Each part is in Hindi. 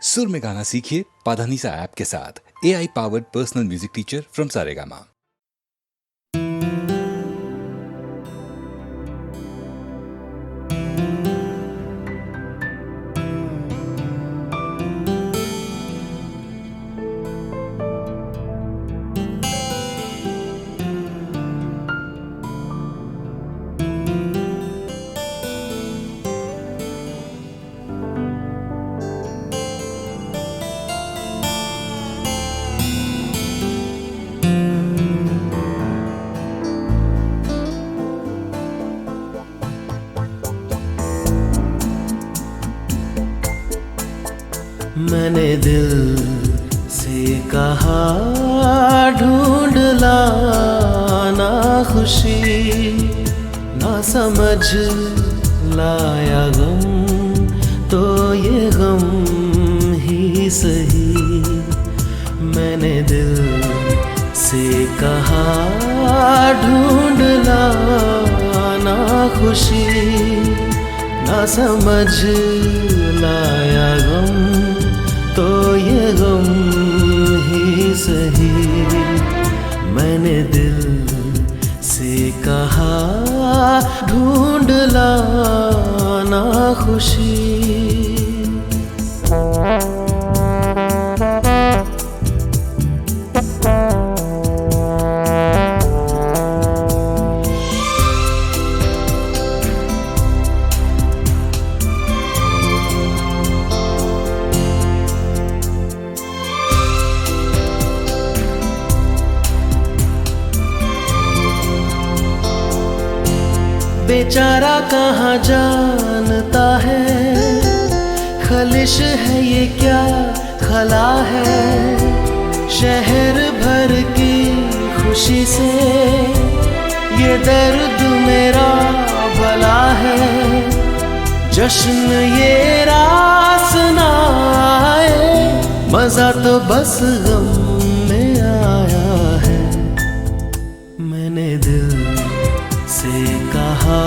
सुर में गाना सीखिए पाधानीसा ऐप के साथ। AI powered personal music teacher from Saregama. मैंने दिल से कहा ढूंढ लाना खुशी, ना समझ लाया गम तो ये गम ही सही। मैंने दिल से कहा ढूंढ लाना खुशी, ना समझ लाया गम तो ये गम ही सही। मैंने दिल से कहा ढूंढ लाना खुशी। बेचारा कहाँ जानता है, खलिश है ये क्या खला है। शहर भर की खुशी से ये दर्द मेरा भला है। जश्न ये रास ना आए, मजा तो बस गम में आया है। मैंने दिल से कहा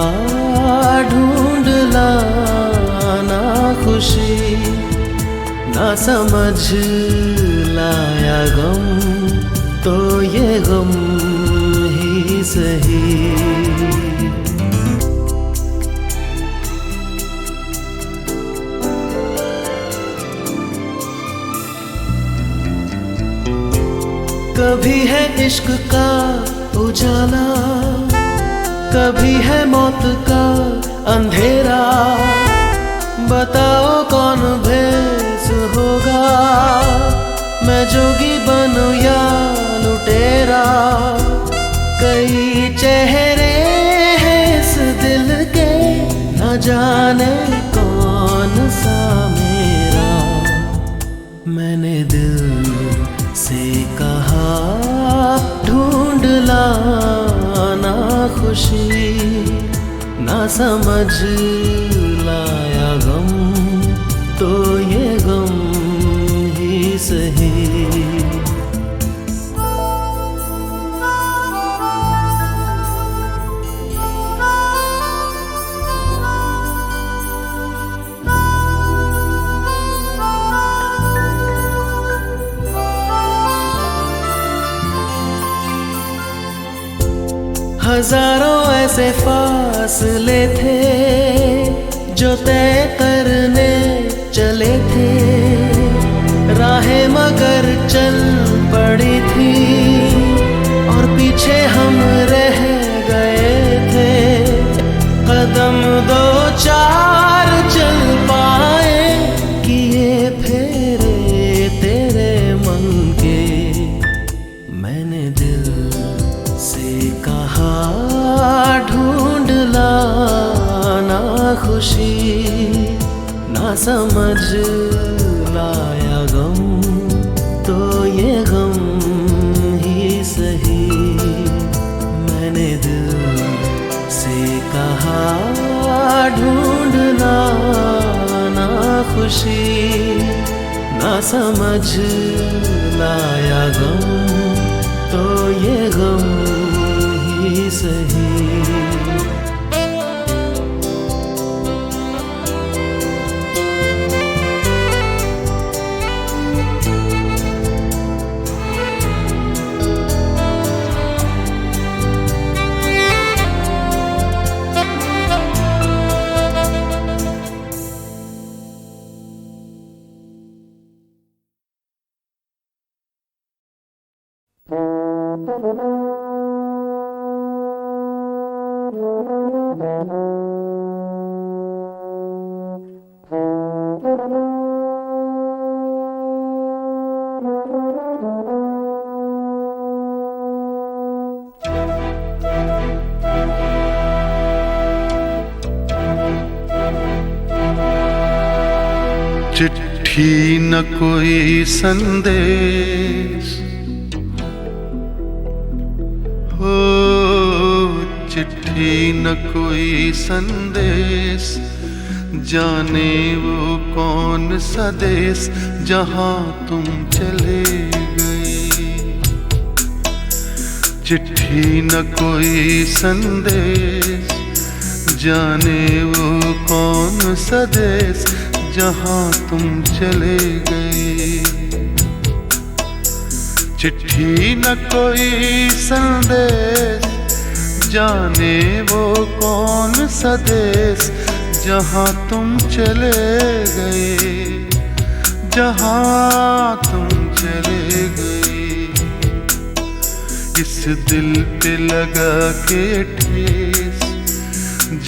ढूंढ लाना खुशी, ना समझ लाया गम तो ये गम ही सही। कभी है इश्क का उजाला, कभी है मौत का अंधेरा। बताओ कौन भेस होगा, मैं जोगी बनूं या लुटेरा। कई चेहरे हैं इस दिल के, न जाने कौन सा मेरा। मैंने दिल से कहा ढूंढ लाना खुशी, ना समझ लाया गम तो ये गम ही सही। हजारों ऐसे फासले थे जो तय करने चले थे। राहें मगर चल पड़ी थी और पीछे हम रह गए थे। कदम दो चार चल पाए, किए फेरे तेरे मन के। मैंने दिल से कहा ढूंढ लाना खुशी, ना समझ लाया गम तो ये गम ही सही। मैंने दिल से कहा ढूंढ लाना खुशी, ना समझ लाया गम तो ये गम ही सही। चिट्ठी न कोई संदेश हो, चिट्ठी न कोई संदेश, जाने वो कौन सा देश जहां तुम चले गए। चिट्ठी न कोई संदेश, जाने वो कौन सा देश जहां तुम चले गए। चिट्ठी न कोई संदेश, जाने वो कौन सा देश जहां तुम चले गए, जहां तुम चले गए। इस दिल पे लगा के ठेस,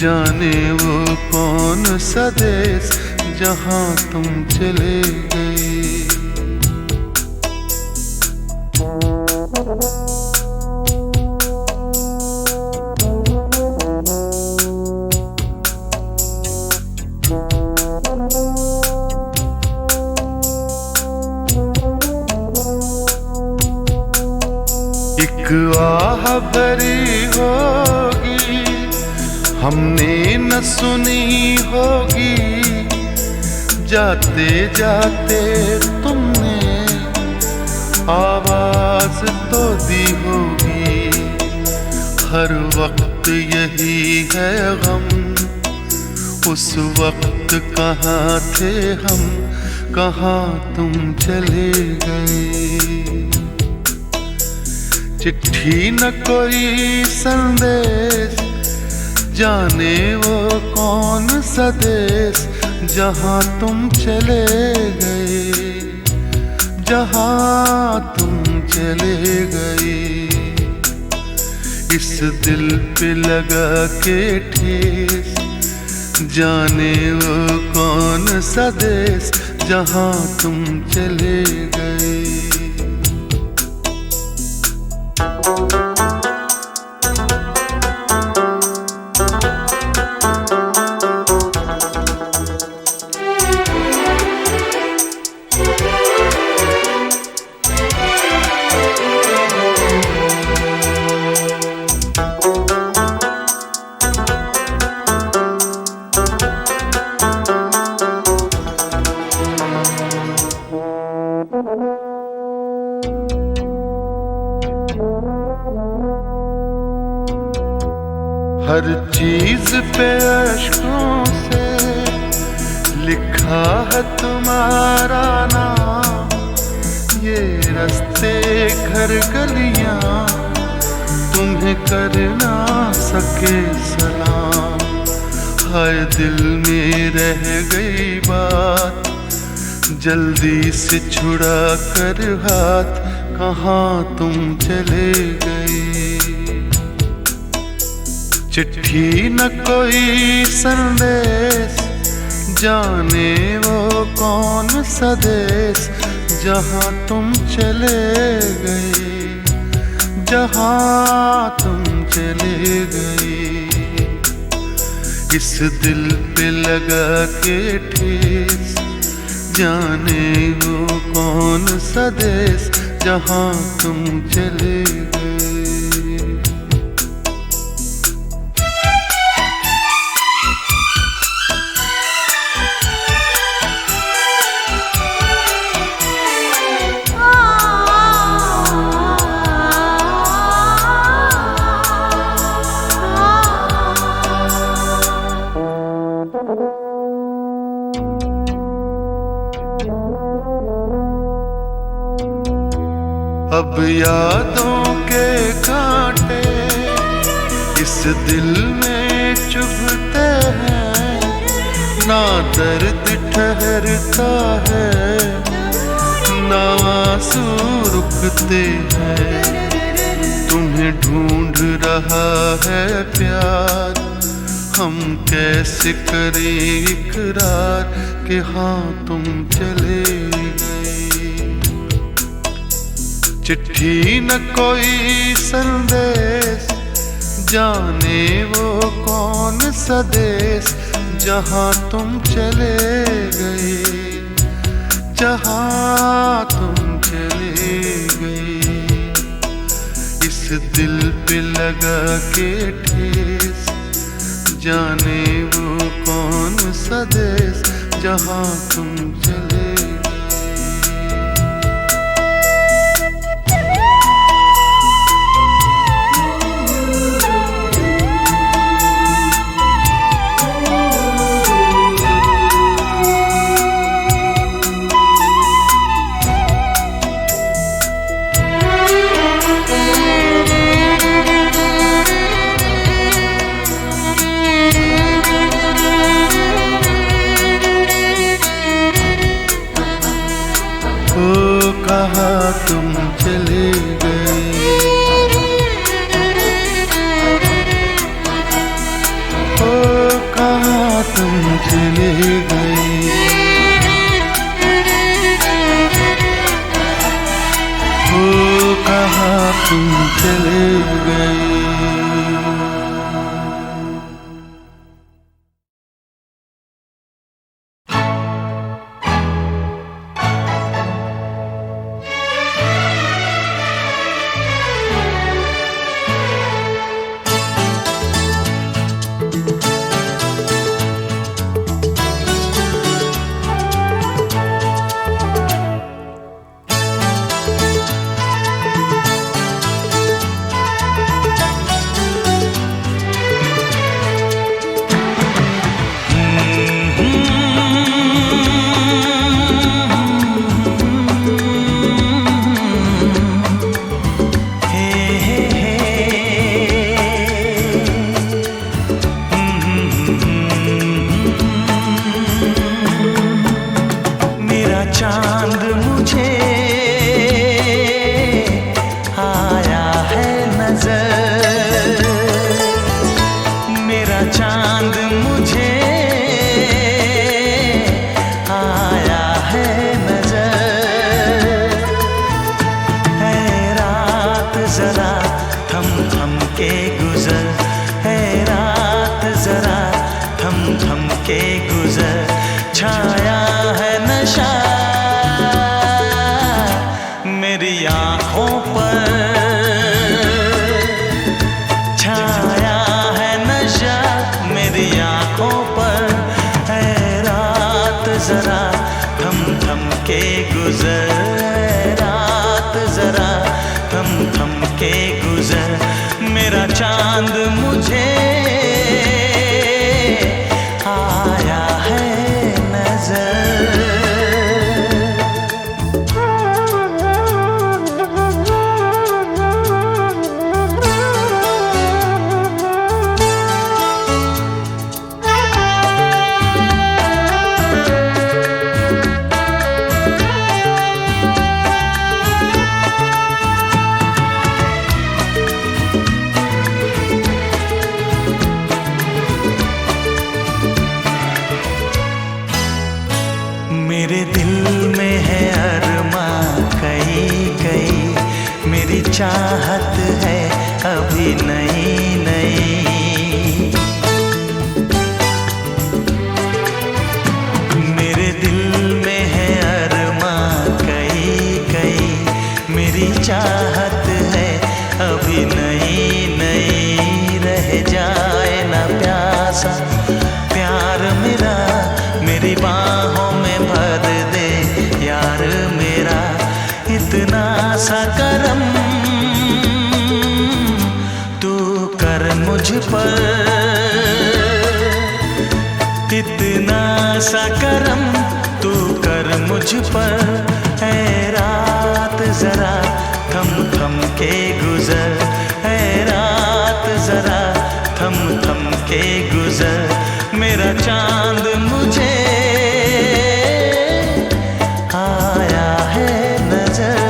जाने वो कौन सा देश जहां तुम चले गए। एक आह भरी होगी, हमने न सुनी होगी, जाते जाते तुमने आवाज तो दी होगी। हर वक्त यही है गम, उस वक्त कहाँ थे हम, कहाँ तुम चले गए। चिट्ठी न कोई संदेश, जाने वो कौन सा देश जहां तुम चले गए, जहां तुम चले गए। इस दिल पे लगा के ठेस, जाने वो कौन सा देश जहां तुम चले गए। हर चीज पे अश्कों से लिखा है तुम्हारा नाम। ये रास्ते घर गलियां तुम्हें कर ना सके सलाम। हाय दिल में रह गई बात, जल्दी से छुड़ा कर हाथ, कहाँ तुम चले गए। चिट्ठी न कोई संदेश, जाने वो कौन सा देश जहां तुम चले गए, जहां तुम चले गए। इस दिल पे लगा के ठेस, जाने वो कौन सा देश जहां तुम चले गए। अब यादों के कांटे इस दिल में चुभते हैं, ना दर्द ठहरता है, ना आंसू रुकते हैं। तुम्हें ढूंढ रहा है प्यार, हम कैसे करें इकरार कि हाँ तुम चले गए। चिट्ठी न कोई संदेश, जाने वो कौन सा देश जहाँ तुम चले गए, जहाँ तुम चले गए। इस दिल पे लगा के ठेस, जाने वो कौन सा देश जहाँ तुम चले गए। ओ कहाँ तुम चले गए, ओ कहाँ तुम चले गए, ओ कहाँ तुम चले गए। चांद मुझे आया है नजर, मेरा चांद मुझे आया है नजर। है रात जरा थम थम के गुजर, है रात जरा थम थम के गुजर। छाया है नशा मेरी आँखों पर, छाया है नशा मेरी आँखों पर। है रात जरा थम थम के गुजर, है रात जरा थम थम के गुजर। मेरा चांद मुझे आया है नजर। मेरे दिल में है अरमां कई कई, मेरी चाहत है अभी नई नई। मेरे दिल में है अरमां कई कई, मेरी चाहत है अभी नई नई। रह जाए ना प्यासा प्यार मेरा, मेरी बाहों में भर दे यार मेरा। इतना सा करम तू कर मुझ पर, इतना सा करम तू कर मुझ पर। है रात जरा थम थम के गुजर, है रात जरा थम थम के गुजर। मेरा चांद मुझे आया है नजर।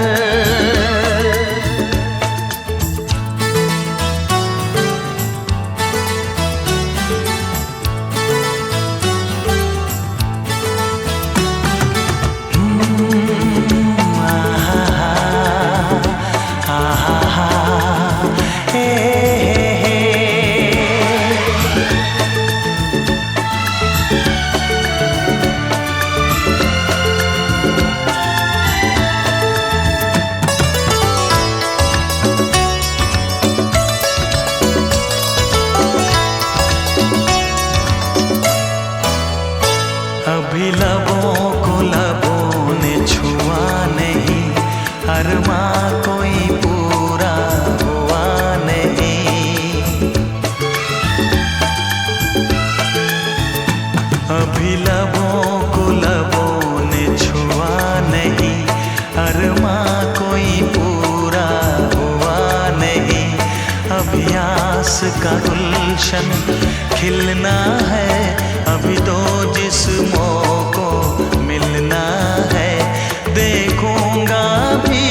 का गुलशन खिलना है, अभी तो जिस्मों को मिलना है। देखूंगा भी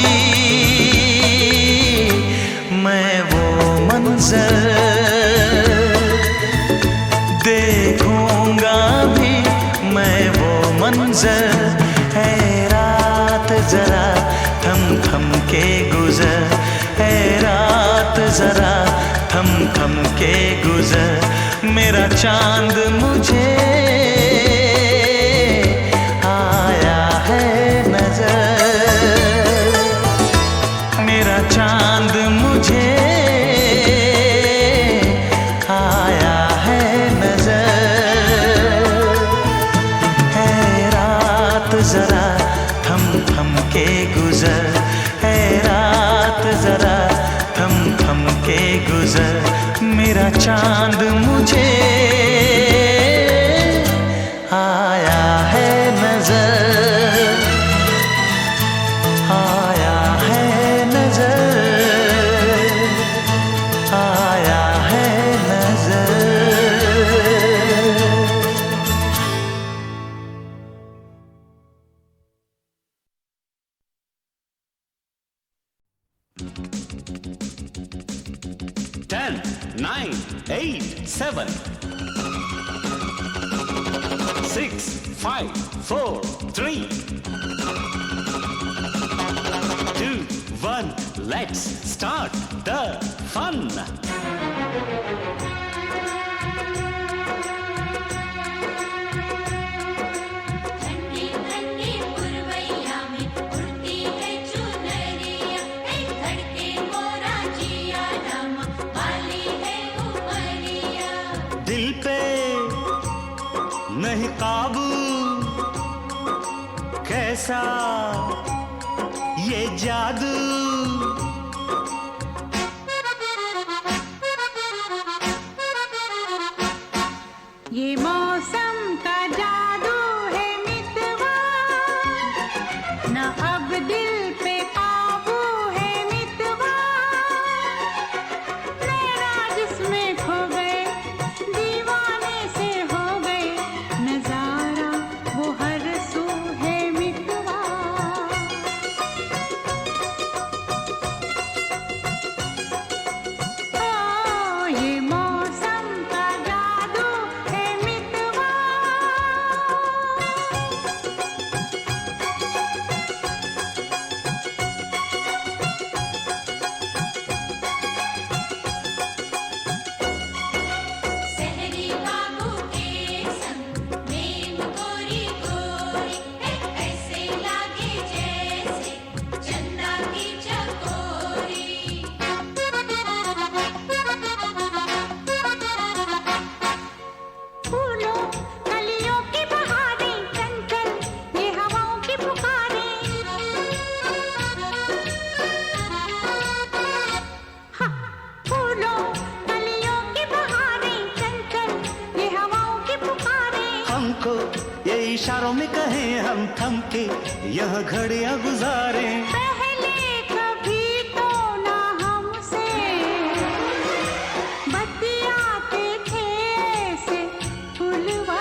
मैं वो मंजर, देखूंगा भी मैं वो मंजर। है रात जरा थम थम के गुजर, है रात जरा थम थम के गुजर। मेरा चांद मुझे आया है नजर, मेरा चांद मुझे आया है नजर। है रात जरा थम थम के गुजर, है रात जरा थम थम के गुजर। मेरा चांद मुझे आया है नजर, आया है नजर, आया है नजर। Ten, nine, eight, seven, 6, 5, 4, 3, 2, 1. Let's start the fun. ठंडी ठंडी पुरवैया में उड़ती है चुनरिया, धड़के मोरा जिया रामा वाली है उमरिया। दिल पे नहीं काबू, कैसा ये जादू। ये मौसम का जादू है मितवा, न अब दिल पे काबू है मितवा। नैना जिसमें खो गए, दीवाने से हो गए, नजारा वो हर सू है मितवा। ओ ये मौसम का जादू है मितवा। सहरी बाबू के संग में गोरी गोरी, ऐसे लागे जैसे चंदा की चकोरी। फूलों कलियों की बहारें चंचल, ये हवाओं की पुकारें। हाँ, फूलों कलियों की बहारें चंचल, ये हवाओं की पुकारें। हमको ये इशारों में कहें हम थम के यह घड़ियां गुजारें। पहले कभी तो ना हमसे बतियाते थे ऐसे फुलवा।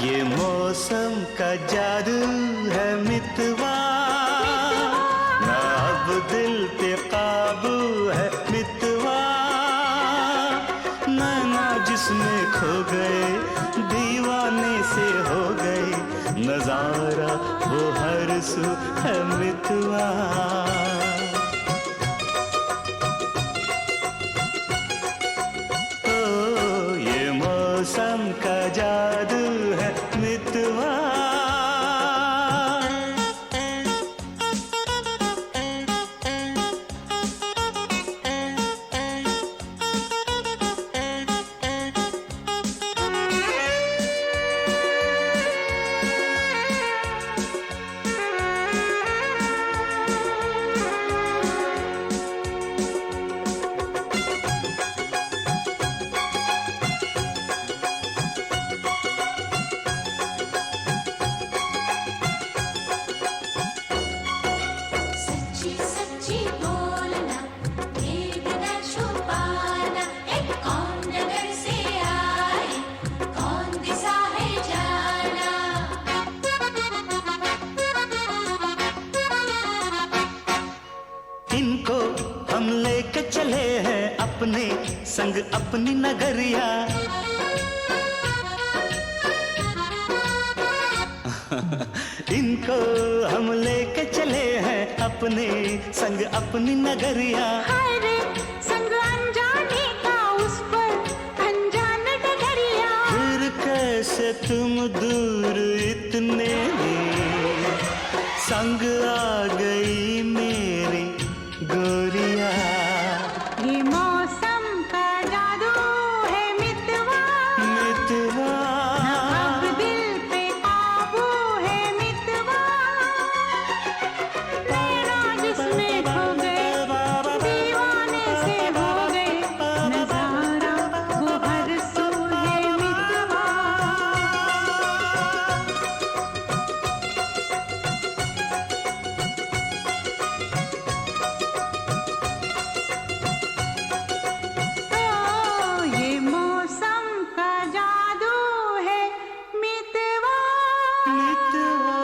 ये मौसम का जादू है मितवा, ना अब दिल पे काबू है मितवा। नैना जिसमें खो गए, दीवाने से हो गए, नजारा वो हर सू है मितवा। ओ ये मौसम का जादू है मितवा। अपने संग अपनी नगरिया। इनको हम लेके चले हैं अपने संग अपनी नगरिया। हाय रे संग अनजाने का उस पर अनजान डगरिया। फिर कैसे तुम दूर इतने संग आ गई मेरी गोरिया। ये मौसम का जादू है मितवा, मितवा अब दिल पे काबू है मितवा। तेरा जिसमें खो गए दीवाने से हो गए नजारा वो हर सू है मितवा। ये मौसम का जादू है मितवा। मितवा।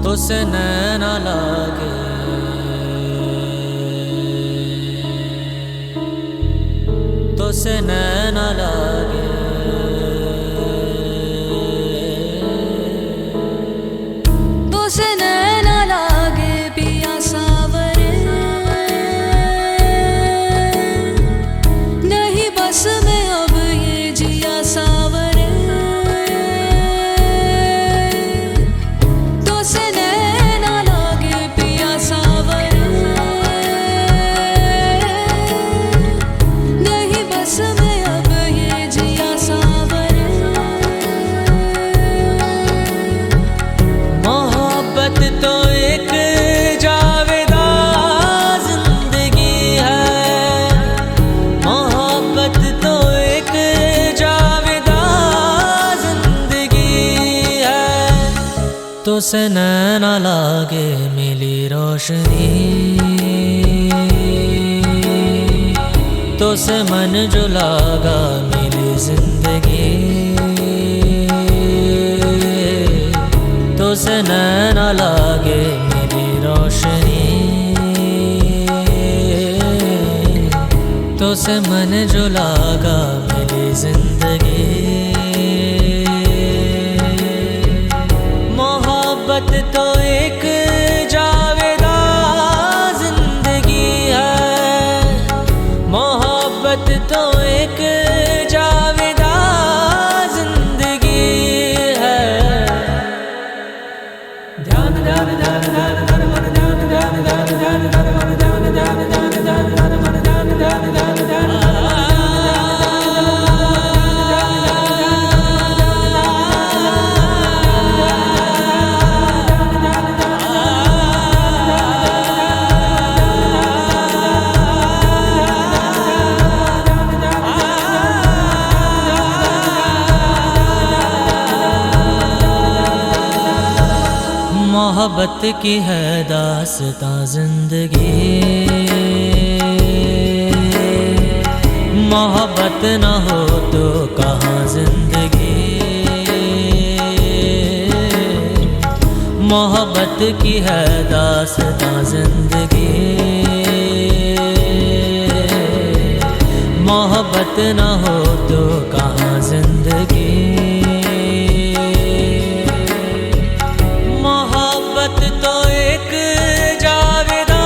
तो से नैना लागे तो से नैना लागे तो से नैना लागे पिया सावरे नहीं बस में अब ये जिया सावरे तो से नैना लागे पिया सावरे नहीं बस में अब ये जिया सावरे मोहब्बत तो एक जावेदा जिंदगी है। मोहब्बत तो एक जावेदा जिंदगी है। तो से नैना लागे मिली रोशनी तो से मन जो लागा मिली जिंदगी तो से नैना लागे मेरी रोशनी तो से मन जो लागा मेरी जिंदगी। मोहब्बत तो एक जावेदा जिंदगी है। मोहब्बत तो एक जावेदा जिंदगी है। ध्यान ध्यान ध्यान ध्यान ध्यान मन ध्यान ध्यान ध्यान ध्यान ध्यान मन ध्यान ध्यान ध्यान ध्यान ध्यान मन ध्यान ध्यान ध्यान ध्यान मोहब्बत की है दास्तां जिंदगी। मोहब्बत न हो तो कहाँ जिंदगी। मोहब्बत की है दास्तां जिंदगी। मोहब्बत न हो तो कहाँ जिंदगी। मोहब्बत तो एक जावेदा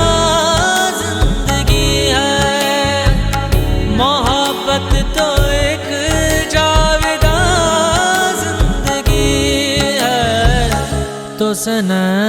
जिंदगी है। मोहब्बत तो एक जावेदा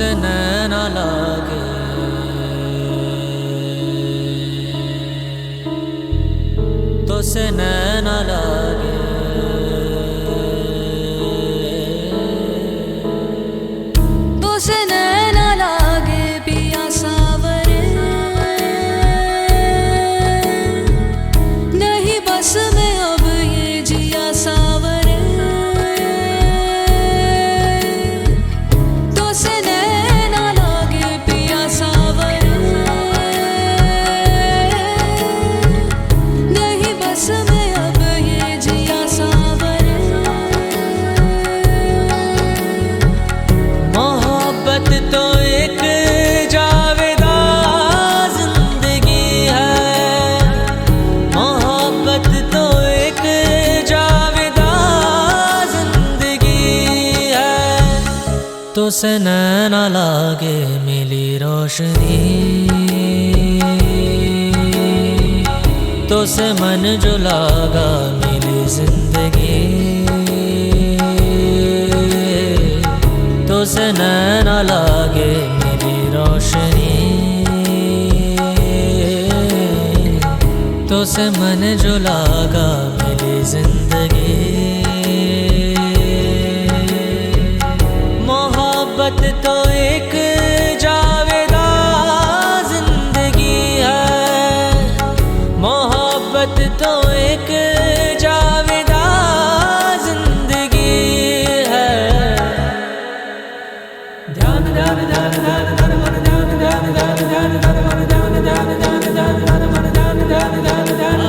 से नैना लागे, तो से नैना लागे, तो से नैना लागे पिया सावरे, नहीं बस में अब ये जिया सावरे, तो से नैना लागे पिया सावरे, नहीं बस में अब ये जिया सावरे। मोहब्बत तो एक जावेदा जिंदगी है, मोहब्बत तो एक जावेदा जिंदगी है, तो से नैना लागे मिली रोशनी, तो से मन जो लागा मिली जिंदगी, तो से नैना लागे मेरी रोशनी, तो से मन जो लागा मेरी जिंदगी। मोहब्बत तो एक जावेदा जिंदगी है, मोहब्बत तो एक जावेदा जिंदगी है। ध्यान ध्यान ध्यान ध्यान ध्यान मन ध्यान ध्यान ध्यान ध्यान ध्यान मन ध्यान ध्यान ध्यान ध्यान ध्यान मन ध्यान ध्यान ध्यान ध्यान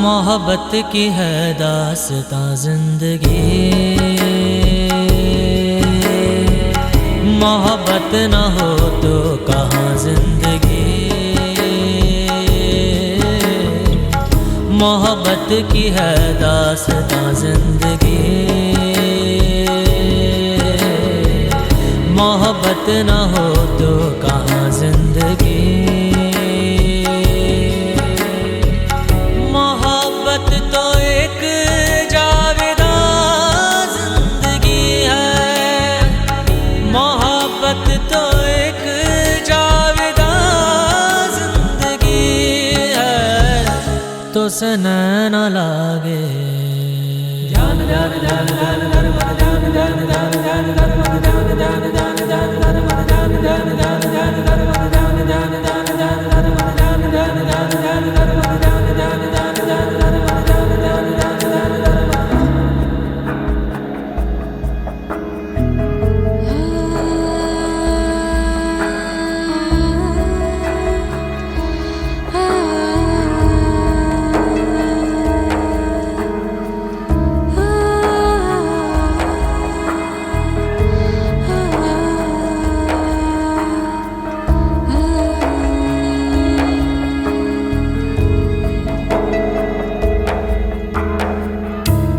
मोहब्बत की है दास्तां जिंदगी, मोहब्बत न हो तो कहाँ जिंदगी, मोहब्बत की है दास्तां जिंदगी, मोहब्बत न हो तो कहाँ जिंदगी। मोहब्बत तो एक जावेदा जिंदगी है, मोहब्बत तो एक जावेदा जिंदगी है, तो से नैना लागे। ध्यान ध्यान ध्यान ध्यान ध्यान मन ध्यान ध्यान ध्यान ध्यान ध्यान मन ध्यान ध्यान ध्यान ध्यान ध्यान मन ध्यान ध्यान ध्यान ध्यान ध्यान मन ध्यान ध्यान ध्यान ध्यान ध्यान मन ध्यान ध्यान ध्यान ध्यान ध्यान मन ध्यान ध्यान ध्यान ध्यान ध्यान मन ध्यान ध्यान ध्यान ध्यान ध्यान।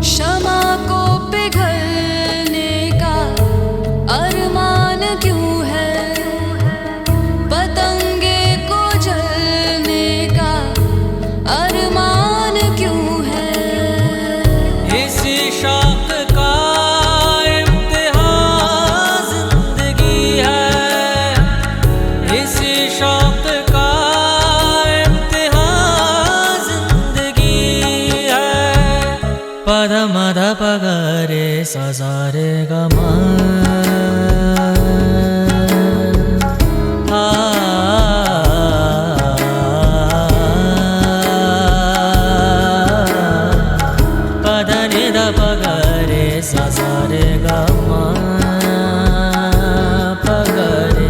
क्षमा को पिघलने का अरमान क्यों है, पतंगे को जलने का अरमान क्यों है। इसी शौक का इम्तिहान जिंदगी है, इसी शौक का इम्तिहान जिंदगी है। पद मद पगरे सजारे गमा पद निद पगरे सजारे गमा पगरे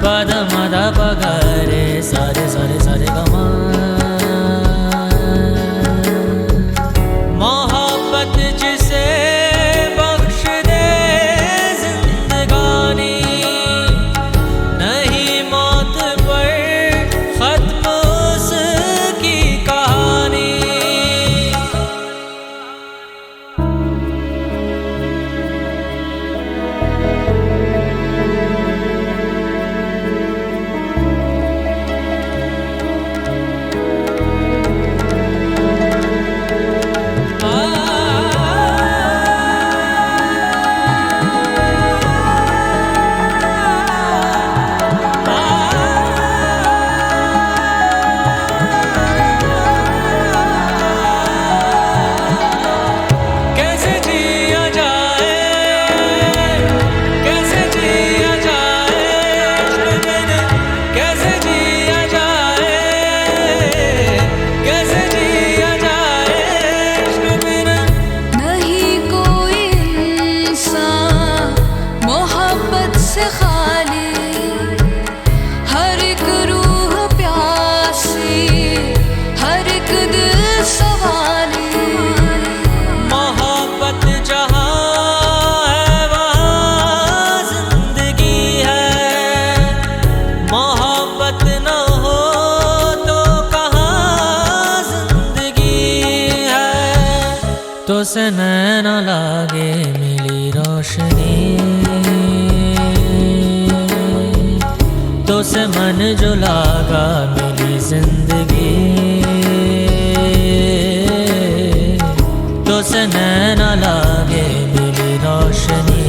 पद मद पगरे सारे सारे सारे गमा। मोहब्बत जिसे बख्श दे से नैना लागे मिली रोशनी, तो से मन जो लागा मिली जिंदगी, तो से नैना लागे मिली रोशनी,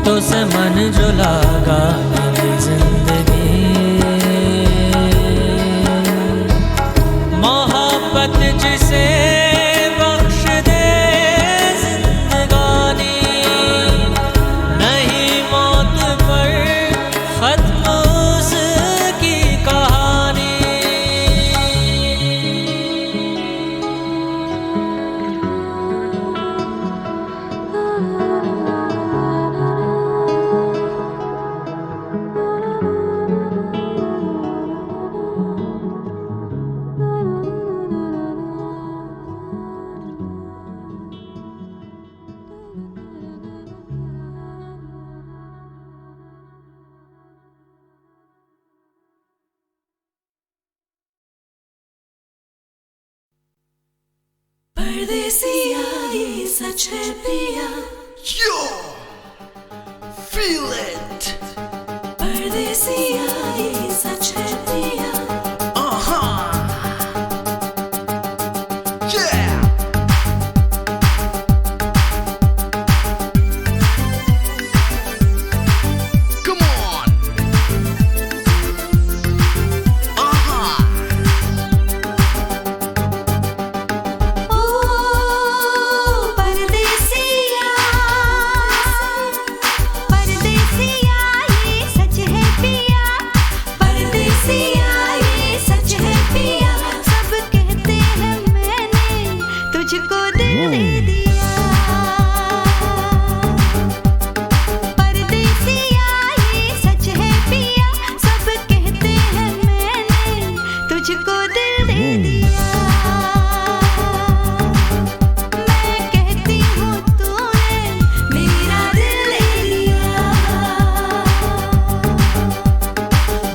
तो से मन जो लागा मिली जिंदगी। मोहब्बत जिसे बख्श दे जिंदगानी, नहीं मौत पर खत्म उसकी कहानी। परदेसिया ये सच है पिया, Yo, feel it. परदेसिया ये सच है पिया। Yeah. Come on. ओ परदेसिया, परदेसिया ये सच है पिया, परदेसिया ये सच है पिया। सब कहते हैं मैंने तुझको दिल दे दिया, परदेसिया ये सच है पिया। सब कहते हैं मैंने तुझको दिल दे दिया, मैं कहती हूँ तूने मेरा दिल ले लिया।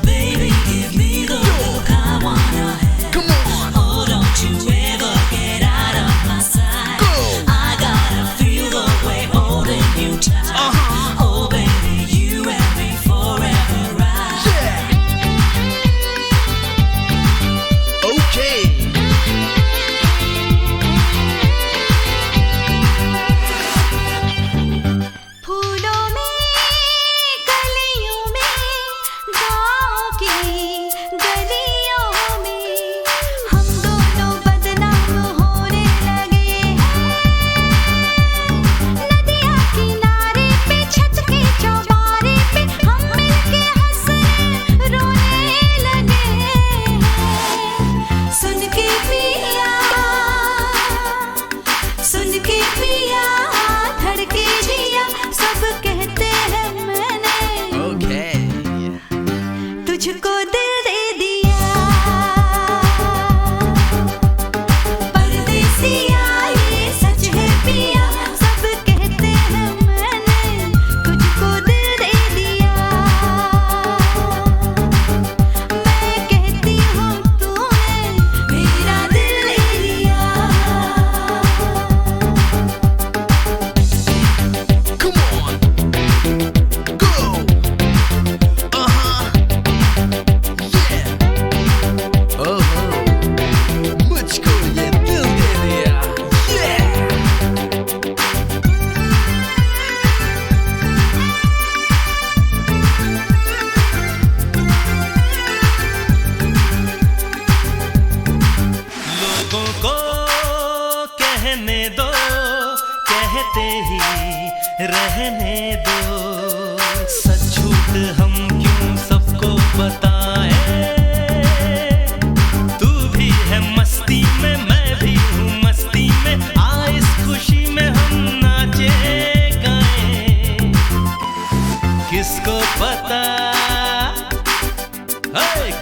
Baby, give me the look I wanna have. Come on. Oh, don't you ever get out of my sight. Go. I gotta feel the way holding you tight. Oh, baby, you and me forever, right? Yeah. Okay. फूलों में कलियों में गाँव की गलियों में हम दोनों बदनाम होने लगे हैं। नदिया किनारे पे छत के चौबारे पे हम मिलके हंसने रोने लगे हैं। सुन के पिया, सुन के पिया धड़के जिया। सब कहते हैं मैंने Okay. तुझको दिल दे दिया, परदेसिया ये सच है पिया। सब कहते हैं मैंने तुझको दिल दे दिया, मैं कहती हूँ तूने मेरा दिल ले लिया। Come on. Go. Yeah. मुझको ये दिल दे दिया. Yeah. लोगों को कहने दो, कहते ही रहने दो। सच झूठ हम क्यों सबको बताएं। तू भी है मस्ती में, मैं भी हूँ मस्ती में। आ इस खुशी में हम नाचे गाएं। किसको पता,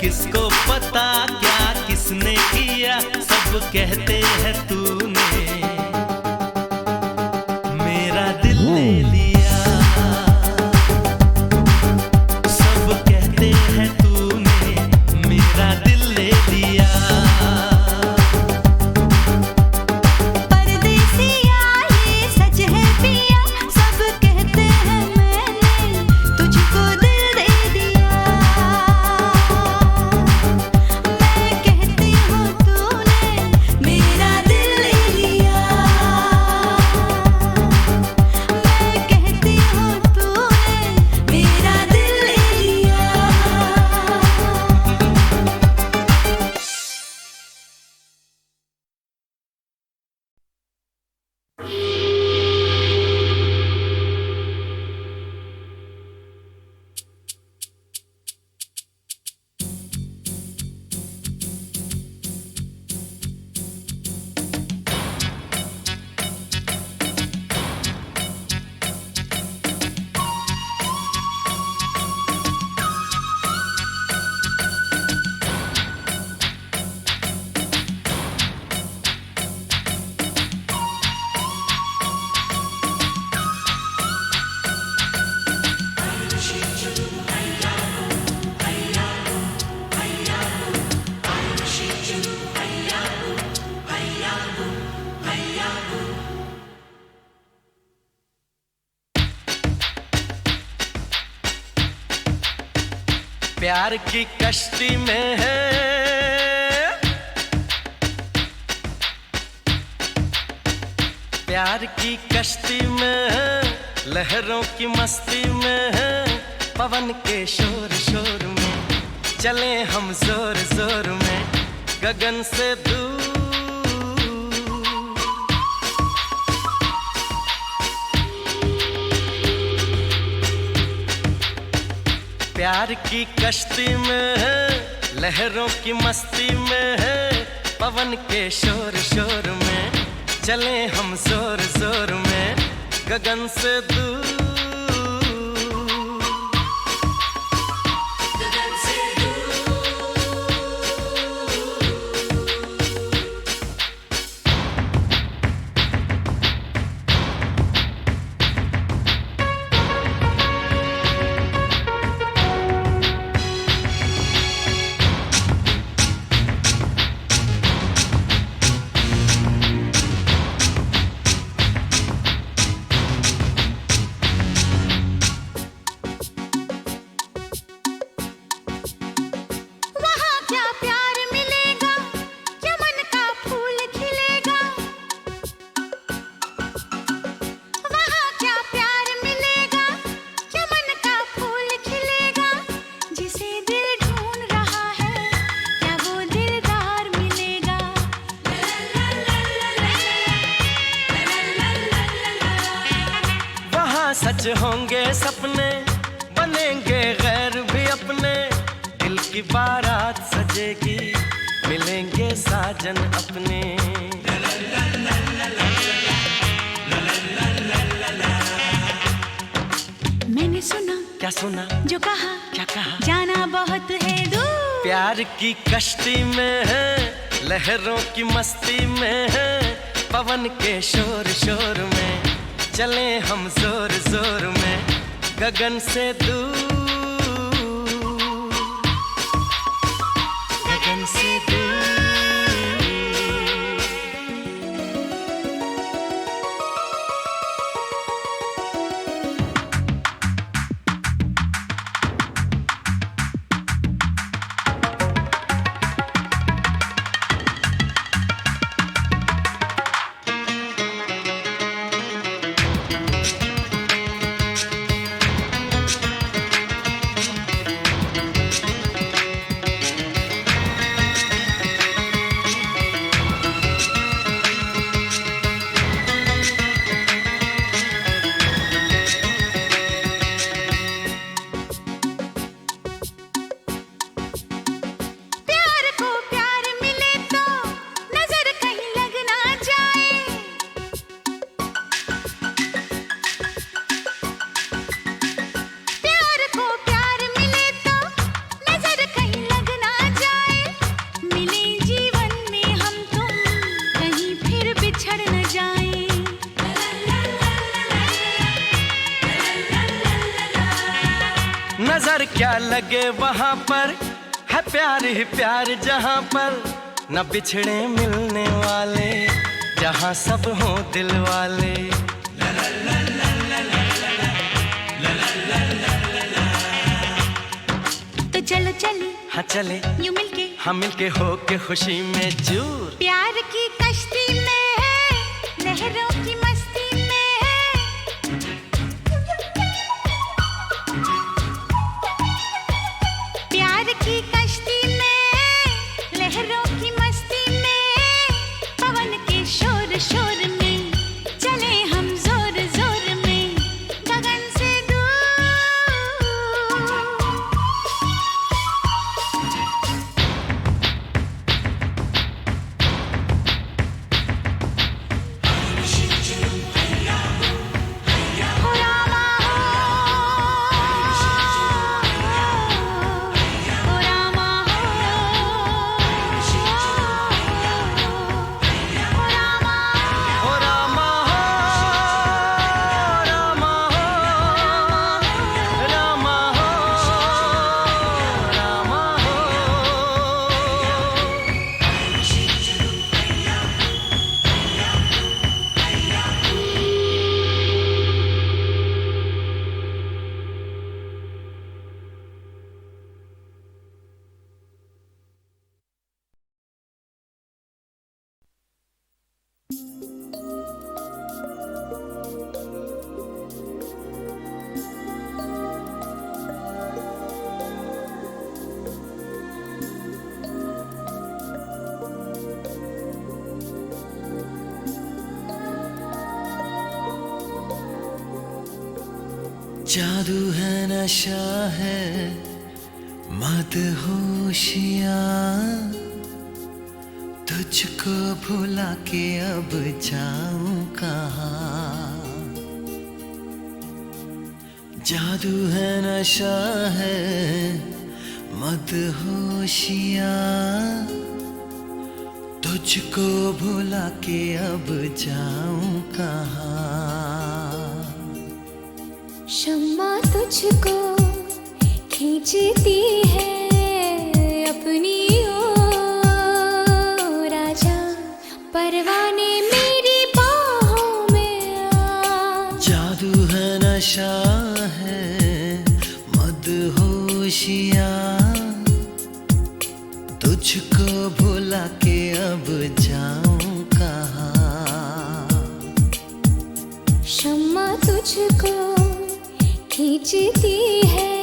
किसको पता क्या किसने किया। सब कहते हैं तूने मेरा दिल ले लिया। सब कहते हैं तूने मेरा दिल ले लिया। प्यार की कश्ती में है, प्यार की कश्ती में है, लहरों की मस्ती में है, पवन के शोर शोर में चले हम जोर जोर में गगन से दूर। प्यार की कश्ती में है, लहरों की मस्ती में है, पवन के शोर शोर में चले हम जोर जोर में गगन से दूर। सच होंगे सपने, बनेंगे गैर भी अपने, दिल की बारात सजेगी, मिलेंगे साजन अपने। मैंने सुना, क्या सुना, जो कहा, क्या कहा, जाना बहुत है दूर। प्यार की कश्ती में है, लहरों की मस्ती में है, पवन के शोर शोर में चले हम जोर जोर में गगन से दूर, गगन से दूर। नजर क्या लगे वहाँ पर, है प्यार ही प्यार जहाँ पर, न बिछड़े मिलने वाले, जहाँ सब हों दिल वाले। तो चलो चले, हाँ चले, यूं मिलके, हम मिलके हो के खुशी में चूर। प्यार की कश्ती में है, लहरों की मस्ती में है, प्यार की कश्ती में, लहरों की मस्ती में, पवन के शोर शोर में चले हम जोर जोर में गगन से दूर। जादू है नशा है मदहोशियाँ, तुझको भुला के अब जाऊं कहाँ। जादू है नशा है मदहोशियाँ, तुझको भुला के अब जाऊं कहाँ। शम्मा तुझको खींचती है अपनी ओर, राजा परवाने मेरी बाहों में आ। जादू है नशा है मदहोशियाँ, तुझको भुला के अब जाऊं कहाँ। शम्मा तुझको खींचती है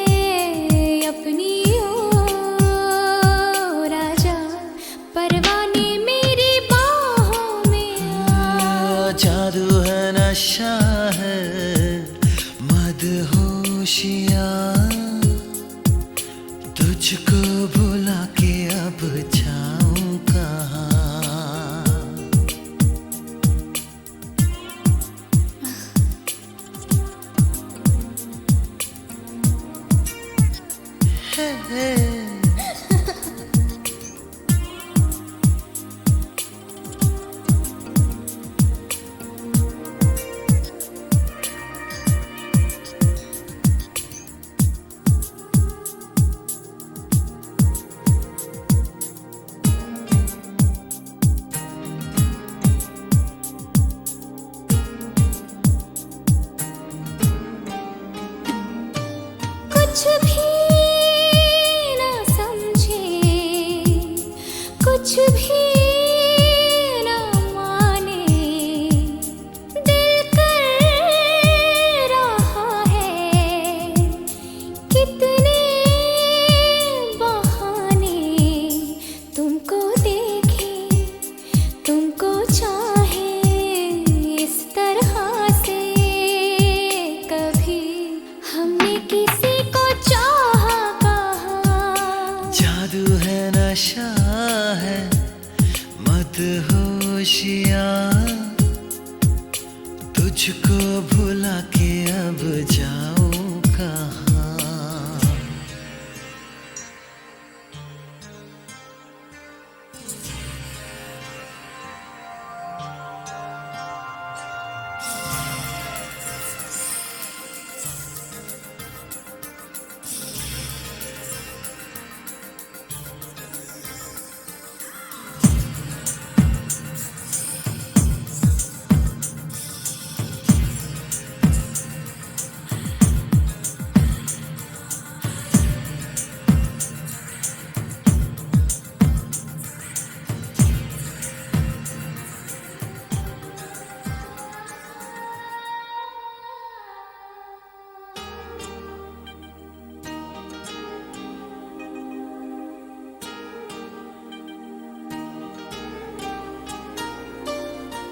अपनी ओर, राजा परवाने मेरी बाहों में आ। जादू है नशा है मदहोशियाँ, तुझको भुला के अब जाऊं कहाँ। कुछ भी ना समझे, कुछ भी ना माने, दिल कर रहा है कितने बहाने। तुमको देखे तुमको चाहे इस तरह से, कभी हमने किसी को चाहा कहाँ। जादू है नशा है मदहोशियाँ, तुझको भुला के अब जाऊं कहाँ।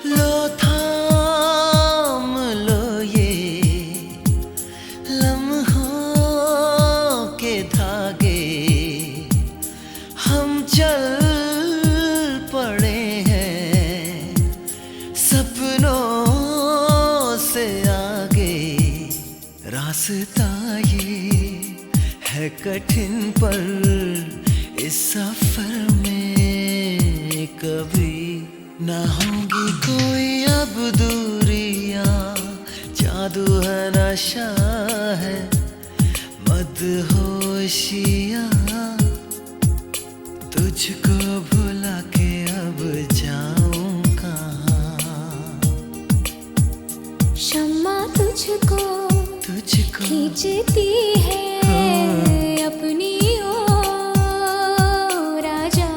लो थाम लो ये लम्हों के धागे, हम चल पड़े हैं सपनों से आगे। रास्ता ये है कठिन पर इस सफर में कभी ना होंगी कोई अब दूरियां। जादू है नशा है मदहोशियाँ, तुझको भुला के अब जाऊं कहाँ। शम्मा तुझको खींचती है अपनी ओर, राजा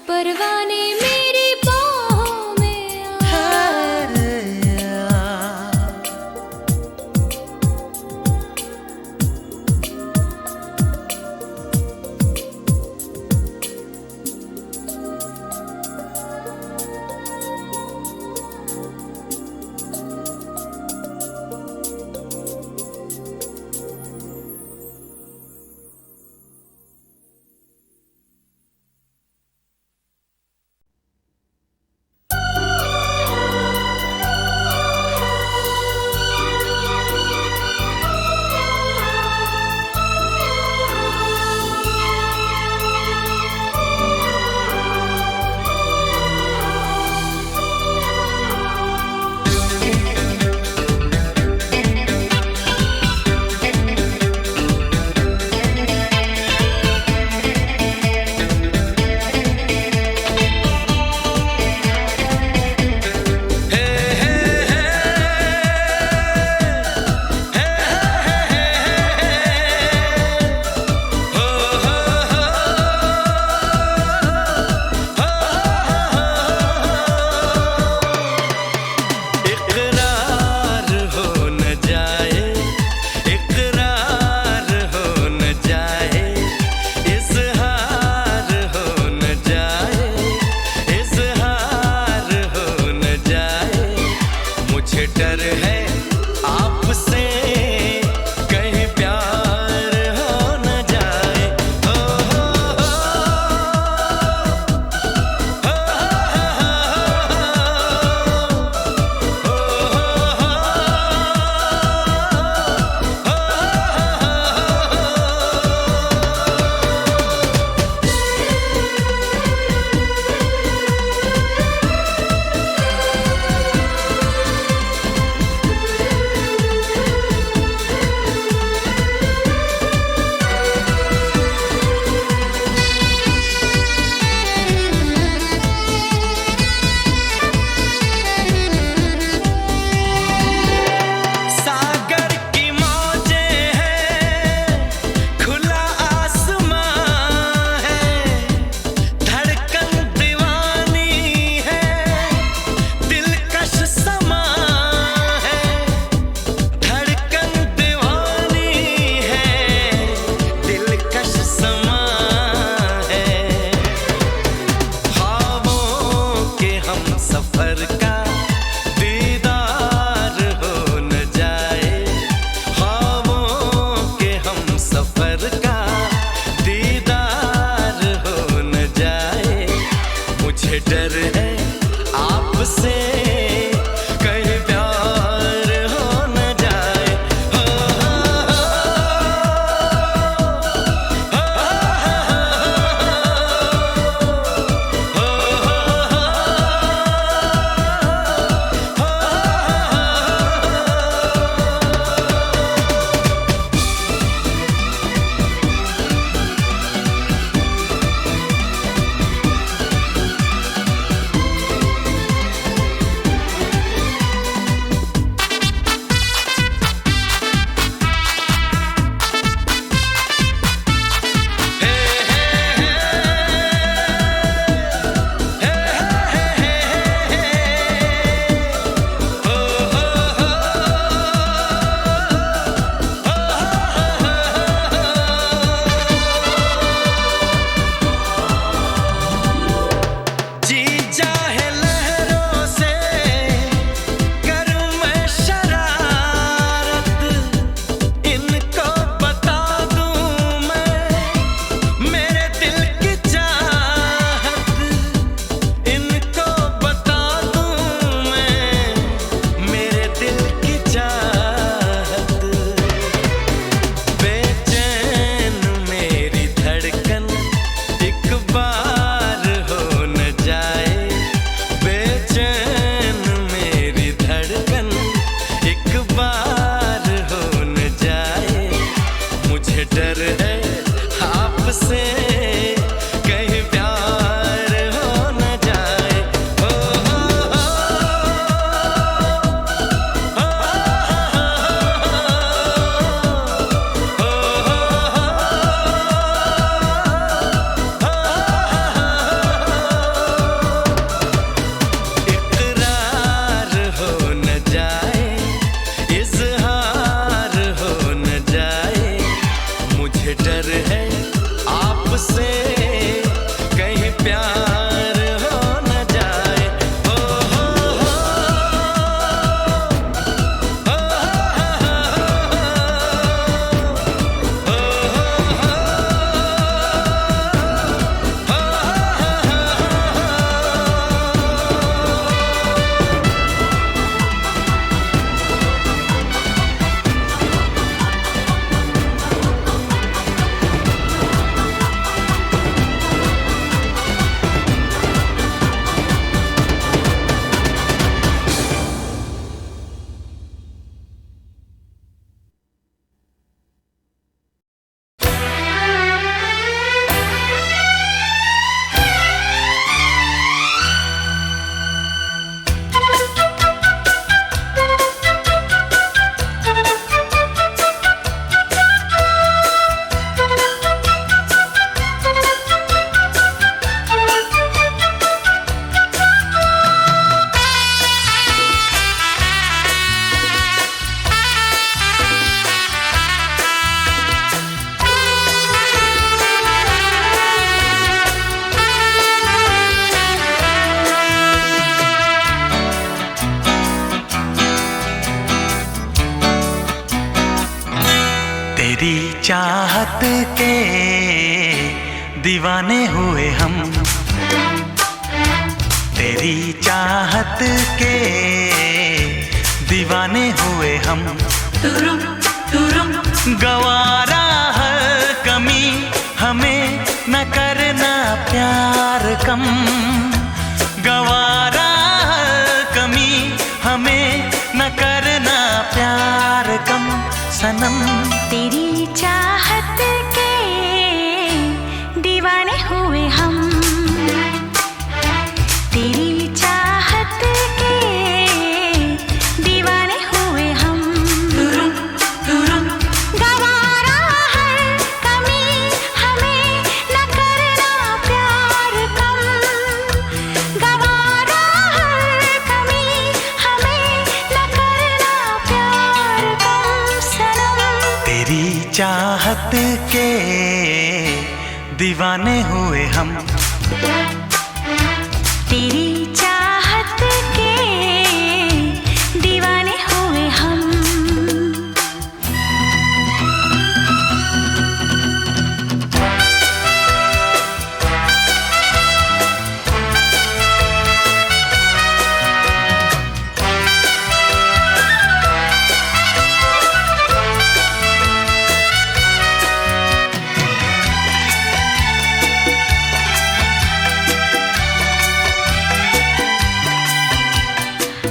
परवाने मेरी बाहों में आ। हमसे कहीं प्यार हो न जाए। हो तेरी चाहत के दीवाने हुए हम, तेरी चाहत के दीवाने हुए हम। गवारा हर कमी हमें न करना प्यार कम, गवारा हर कमी हमें न करना प्यार कम सनम। तेरी चाहत के दीवाने हुए हम, तेरी चाहत के दीवाने हुए हम। गवारा हर कमी हमें न करना प्यार कम, गवारा हर कमी हमें न करना प्यार कम सनम। तेरी चाहत के दीवाने हुए हम, तेरी चाहत के दीवाने हुए हम।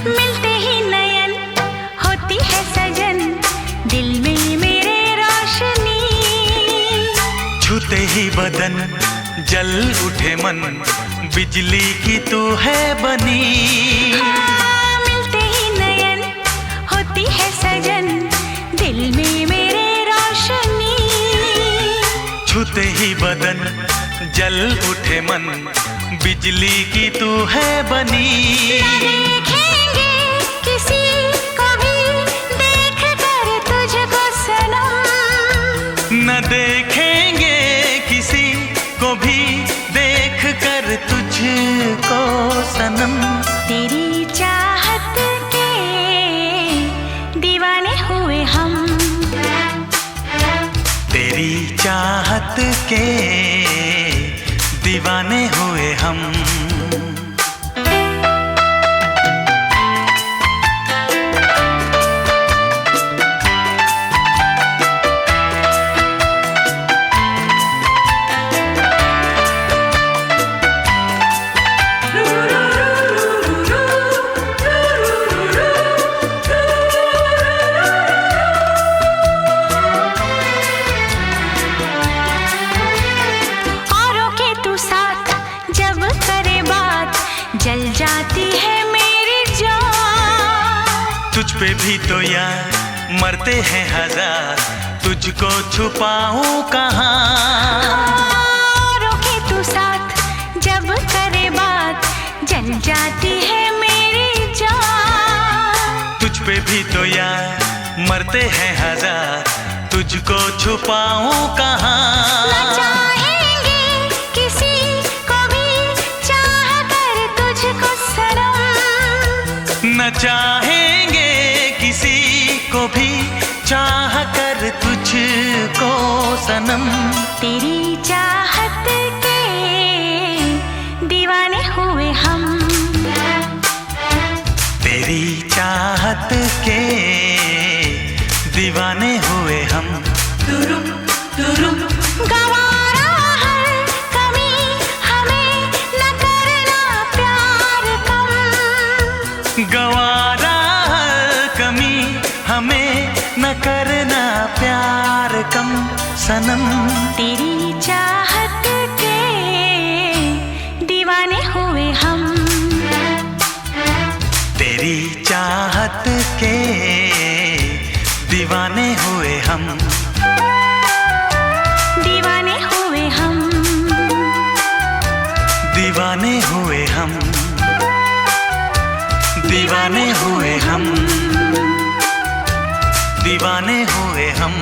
मिलते ही नयन होती है सजन, दिल में मेरे रोशनी। छूते ही बदन जल उठे मन, बिजली की तू है बनी। मिलते ही नयन होती है सजन, दिल में मेरे रोशनी। छूते ही बदन जल उठे मन, बिजली की तू है बनी। देखेंगे किसी को भी देख कर तुझको सनम, न देखेंगे किसी को भी देख कर तुझको सनम। तेरी चाहत के दीवाने हुए हम, तेरी चाहत के दीवाने हुए हम। औरों के तू साथ जब करे बात, जल जाती है मेरी जान। तुझ पे भी तो यार मरते हैं हजार, तुझको छुपाऊं कहाँ। औरों के तू साथ जब करे बात, जल जाती है मेरी जान। तुझ पे भी तो यार मरते हैं हजार, तुझको छुपाऊं कहाँ। न चाहेंगे सनम। तेरी चाहत के दीवाने हुए हम। तेरी चाहत के दीवाने हुए हम। गवारा हर कमी हमें न करना प्यार कम। गवारा हर कमी हमें न करना प्यार कम सनम। तेरी चाहत के दीवाने हुए हम। तेरी चाहत के दीवाने हुए हम। दीवाने हुए हम। दीवाने हुए हम। दीवाने हुए हम। दीवाने हुए हम।